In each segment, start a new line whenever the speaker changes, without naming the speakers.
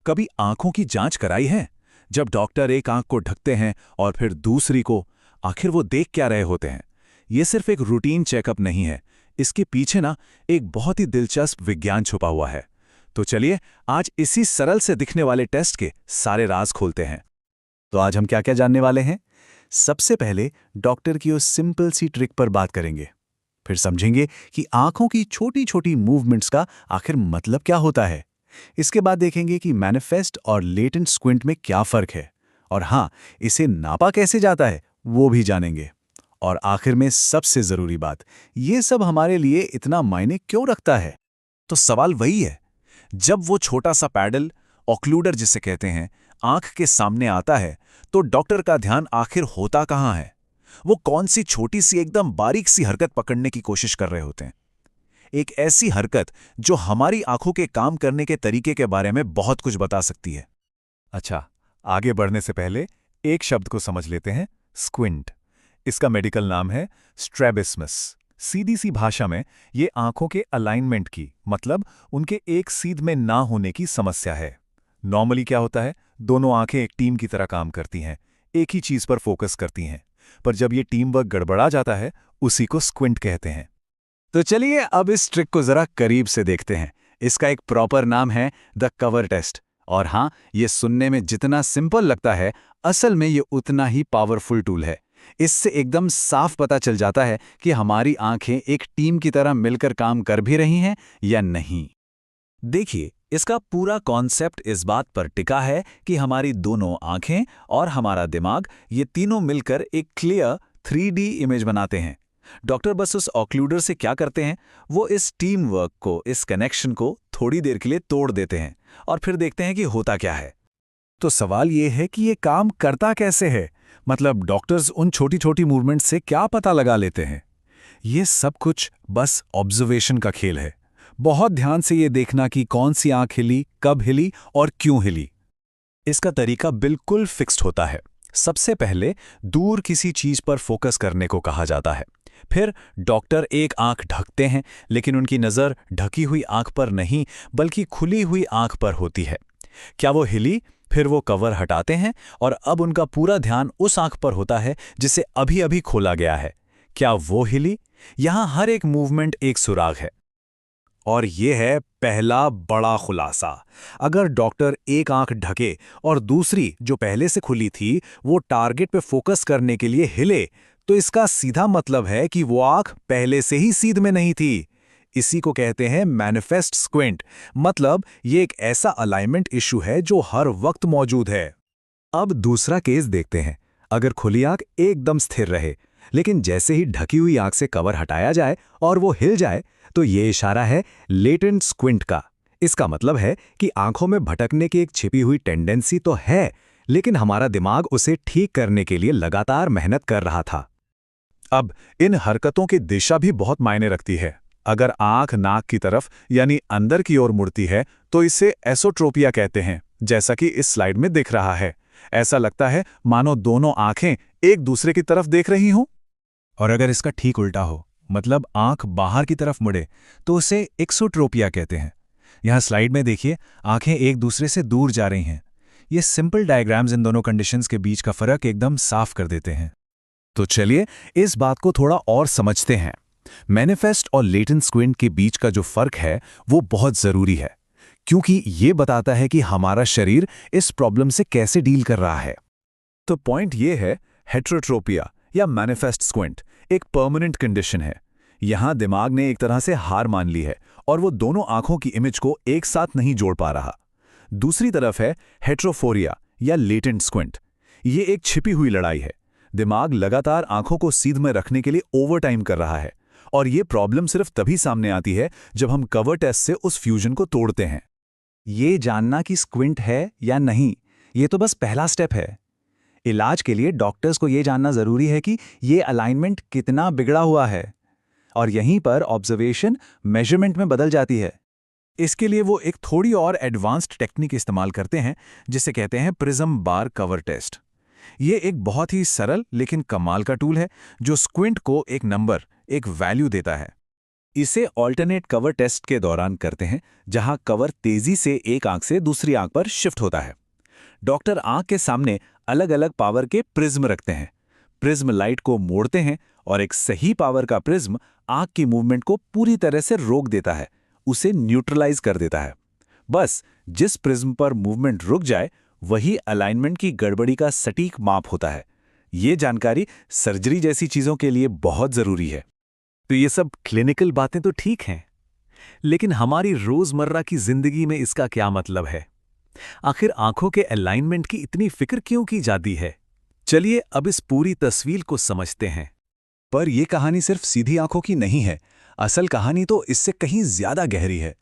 कभी आंखों की जांच कराई है? जब डॉक्टर एक आंख को ढकते हैं और फिर दूसरी को, आखिर वो देख क्या रहे होते हैं? ये सिर्फ एक रूटीन चेकअप नहीं है, इसके पीछे ना एक बहुत ही दिलचस्प विज्ञान छुपा हुआ है। तो चलिए आज इसी सरल से दिखने वाले टेस्ट के सारे राज खोलते हैं। तो आज हम क्या क्या जानने वाले हैं? सबसे पहले डॉक्टर की उस सिंपल सी ट्रिक पर बात करेंगे। फिर समझेंगे कि आंखों की छोटी छोटी मूवमेंट्स का आखिर मतलब क्या होता है। इसके बाद देखेंगे कि मैनिफेस्ट और लेटेंट स्क्विंट में क्या फर्क है, और हाँ, इसे नापा कैसे जाता है वो भी जानेंगे। और आखिर में सबसे जरूरी बात, ये सब हमारे लिए इतना मायने क्यों रखता है? तो सवाल वही है, जब वो छोटा सा पैडल, ऑक्लूडर जिसे कहते हैं, आंख के सामने आता है, तो डॉक्टर का ध्यान आखिर होता कहाँ है? वो कौन सी छोटी सी एकदम बारीक सी हरकत पकड़ने की कोशिश कर रहे होते हैं? एक ऐसी हरकत जो हमारी आंखों के काम करने के तरीके के बारे में बहुत कुछ बता सकती है। अच्छा, आगे बढ़ने से पहले एक शब्द को समझ लेते हैं, स्क्विंट। इसका मेडिकल नाम है स्ट्रैबिस्मस। सीधी सी भाषा में ये आंखों के अलाइनमेंट की, मतलब उनके एक सीध में ना होने की समस्या है। नॉर्मली क्या होता है, दोनों आंखें एक टीम की तरह काम करती हैं, एक ही चीज पर फोकस करती हैं। पर जब ये टीम वर्क गड़बड़ा जाता है, उसी को स्क्विंट कहते हैं। तो चलिए अब इस ट्रिक को जरा करीब से देखते हैं। इसका एक प्रॉपर नाम है द कवर टेस्ट। और हाँ, ये सुनने में जितना सिंपल लगता है, असल में ये उतना ही पावरफुल टूल है। इससे एकदम साफ पता चल जाता है कि हमारी आंखें एक टीम की तरह मिलकर काम कर भी रही हैं या नहीं। देखिए, इसका पूरा कॉन्सेप्ट इस बात पर टिका है कि हमारी दोनों आंखें और हमारा दिमाग, ये तीनों मिलकर एक क्लियर 3D इमेज बनाते हैं। डॉक्टर बस उस ऑक्लूडर से क्या करते हैं, वो इस टीम वर्क को, इस कनेक्शन को थोड़ी देर के लिए तोड़ देते हैं और फिर देखते हैं कि होता क्या है। तो सवाल ये है कि ये काम करता कैसे है, मतलब डॉक्टर्स उन छोटी छोटी मूवमेंट से क्या पता लगा लेते हैं? ये सब कुछ बस ऑब्जर्वेशन का खेल है। बहुत ध्यान से ये देखना कि कौन सी आंख हिली, कब हिली और क्यों हिली। इसका तरीका बिल्कुल फिक्स्ड होता है। सबसे पहले दूर किसी चीज पर फोकस करने को कहा जाता है। फिर डॉक्टर एक आंख ढकते हैं, लेकिन उनकी नज़र ढकी हुई आंख पर नहीं, बल्कि खुली हुई आंख पर होती है। क्या वो हिली? फिर वो कवर हटाते हैं और अब उनका पूरा ध्यान उस आंख पर होता है जिसे अभी अभी खोला गया है। क्या वो हिली? यहां हर एक मूवमेंट एक सुराग है। और ये है पहला बड़ा खुलासा। अगर डॉक्टर एक आंख ढके और दूसरी, जो पहले से खुली थी, वो टारगेट पे फोकस करने के लिए हिले, तो इसका सीधा मतलब है कि वो आंख पहले से ही सीध में नहीं थी। इसी को कहते हैं मैनिफेस्ट स्क्विंट। मतलब ये एक ऐसा अलाइनमेंट इशू है जो हर वक्त मौजूद है। अब दूसरा केस देखते हैं। अगर खुली आंख एकदम स्थिर रहे, लेकिन जैसे ही ढकी हुई आंख से कवर हटाया जाए और वो हिल जाए, तो ये इशारा है लेटेंट स्क्विंट का। इसका मतलब है कि आंखों में भटकने की एक छिपी हुई टेंडेंसी तो है, लेकिन हमारा दिमाग उसे ठीक करने के लिए लगातार मेहनत कर रहा था। अब इन हरकतों की दिशा भी बहुत मायने रखती है। अगर आंख नाक की तरफ यानी अंदर की ओर मुड़ती है, तो इसे एसोट्रोपिया कहते हैं, जैसा कि इस स्लाइड में दिख रहा है। ऐसा लगता है मानो दोनों आंखें एक दूसरे की तरफ देख रही हों। और अगर इसका ठीक उल्टा हो, मतलब आंख बाहर की तरफ मुड़े, तो उसे एक्सोट्रोपिया कहते हैं। यहाँ स्लाइड में देखिए, आंखें एक दूसरे से दूर जा रही हैं। ये सिंपल डायग्राम्स इन दोनों कंडीशंस के बीच का फर्क एकदम साफ कर देते हैं। तो चलिए इस बात को थोड़ा और समझते हैं। मैनिफेस्ट और लेटेंट स्क्विंट के बीच का जो फर्क है वो बहुत जरूरी है, क्योंकि ये बताता है कि हमारा शरीर इस प्रॉब्लम से कैसे डील कर रहा है। तो पॉइंट ये है, हेटेरोट्रोपिया या मैनिफेस्ट स्क्विंट एक परमानेंट कंडीशन है। यहां दिमाग ने एक तरह से हार मान ली है और वो दोनों आंखों की इमेज को एक साथ नहीं जोड़ पा रहा। दूसरी तरफ है हेटेरोफोरिया या लेटेंट स्क्विंट। ये एक छिपी हुई लड़ाई है। दिमाग लगातार आंखों को सीध में रखने के लिए ओवरटाइम कर रहा है, और ये प्रॉब्लम सिर्फ तभी सामने आती है जब हम कवर टेस्ट से उस फ्यूजन को तोड़ते हैं। ये जानना कि स्क्विंट है या नहीं, ये तो बस पहला स्टेप है। इलाज के लिए डॉक्टर्स को ये जानना जरूरी है कि ये अलाइनमेंट कितना बिगड़ा हुआ है, और यहीं पर ऑब्जर्वेशन मेजरमेंट में बदल जाती है। इसके लिए वो एक थोड़ी और एडवांस्ड टेक्निक इस्तेमाल करते हैं, जिसे कहते हैं प्रिज्म बार कवर टेस्ट। ये एक बहुत ही सरल लेकिन कमाल का टूल है जो स्क्विंट को एक नंबर, एक वैल्यू देता है। इसे ऑल्टरनेट कवर टेस्ट के दौरान करते हैं, जहां कवर तेजी से एक आंख से दूसरी आंख पर शिफ्ट होता है। डॉक्टर आंख के सामने अलग अलग पावर के प्रिज्म रखते हैं। प्रिज्म लाइट को मोड़ते हैं और एक सही पावर का प्रिज्म आंख की मूवमेंट को पूरी तरह से रोक देता है, उसे न्यूट्रलाइज कर देता है। बस जिस प्रिज्म पर मूवमेंट रुक जाए वही अलाइनमेंट की गड़बड़ी का सटीक माप होता है। ये जानकारी सर्जरी जैसी चीजों के लिए बहुत जरूरी है।
तो ये सब क्लिनिकल बातें तो ठीक हैं, लेकिन हमारी रोजमर्रा की जिंदगी में इसका क्या मतलब है? आखिर आंखों के अलाइनमेंट की इतनी फिक्र क्यों की जाती है? चलिए अब इस पूरी तस्वीर को समझते हैं।
पर यह कहानी सिर्फ सीधी आंखों की नहीं है। असल कहानी तो इससे कहीं ज्यादा गहरी है।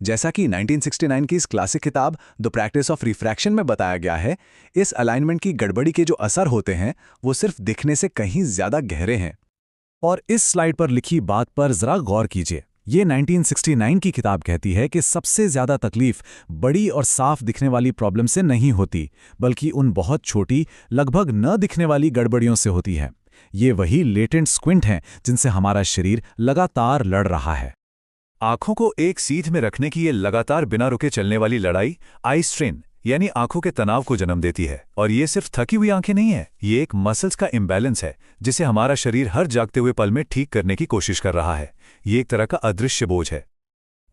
जैसा कि 1969 की इस क्लासिक किताब द प्रैक्टिस ऑफ रिफ्रैक्शन में बताया गया है, इस अलाइनमेंट की गड़बड़ी के जो असर होते हैं वो सिर्फ दिखने से कहीं ज्यादा गहरे हैं। और इस स्लाइड पर लिखी बात पर जरा गौर कीजिए। ये 1969 की किताब कहती है कि सबसे ज्यादा तकलीफ बड़ी और साफ दिखने वाली प्रॉब्लम से नहीं होती, बल्कि उन बहुत छोटी, लगभग न दिखने वाली गड़बड़ियों से होती है। ये वही लेटेंट स्क्विंट हैं जिनसे हमारा शरीर लगातार लड़ रहा है। आंखों को एक सीध में रखने की ये लगातार बिना रुके चलने वाली लड़ाई आई स्ट्रेन यानी आंखों के तनाव को जन्म देती है। और ये सिर्फ थकी हुई आंखें नहीं है, ये एक मसल्स का इम्बैलेंस है जिसे हमारा शरीर हर जागते हुए पल में ठीक करने की कोशिश कर रहा है। ये एक तरह का अदृश्य बोझ है।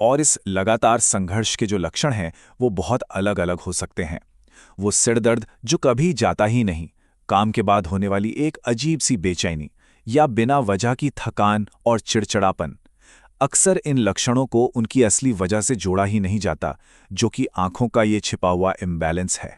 और इस लगातार संघर्ष के जो लक्षण हैं वो बहुत अलग अलग हो सकते हैं। वो सिर दर्द जो कभी जाता ही नहीं, काम के बाद होने वाली एक अजीब सी बेचैनी, या बिना वजह की थकान और चिड़चिड़ापन। अक्सर इन लक्षणों को उनकी असली वजह से जोड़ा ही नहीं जाता, जो कि आंखों का ये छिपा हुआ इम्बैलेंस है।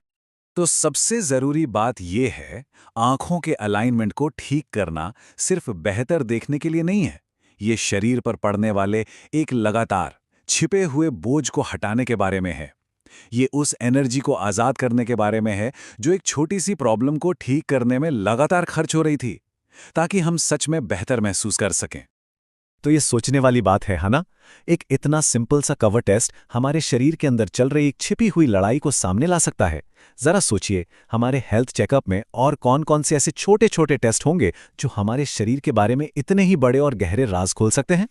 तो सबसे जरूरी बात यह है, आंखों के अलाइनमेंट को ठीक करना सिर्फ बेहतर देखने के लिए नहीं है। ये शरीर पर पड़ने वाले एक लगातार छिपे हुए बोझ को हटाने के बारे में है। ये उस एनर्जी को आजाद करने के बारे में है जो एक छोटी सी प्रॉब्लम को ठीक करने में लगातार खर्च हो रही थी, ताकि हम सच में बेहतर महसूस कर सकें।
तो ये सोचने वाली बात है ना? एक इतना सिंपल सा कवर टेस्ट हमारे शरीर के अंदर चल रही एक छिपी हुई लड़ाई को सामने ला सकता है। जरा सोचिए, हमारे हेल्थ चेकअप में और कौन कौन से ऐसे छोटे छोटे टेस्ट होंगे जो हमारे शरीर के बारे में इतने ही बड़े और गहरे राज खोल सकते हैं।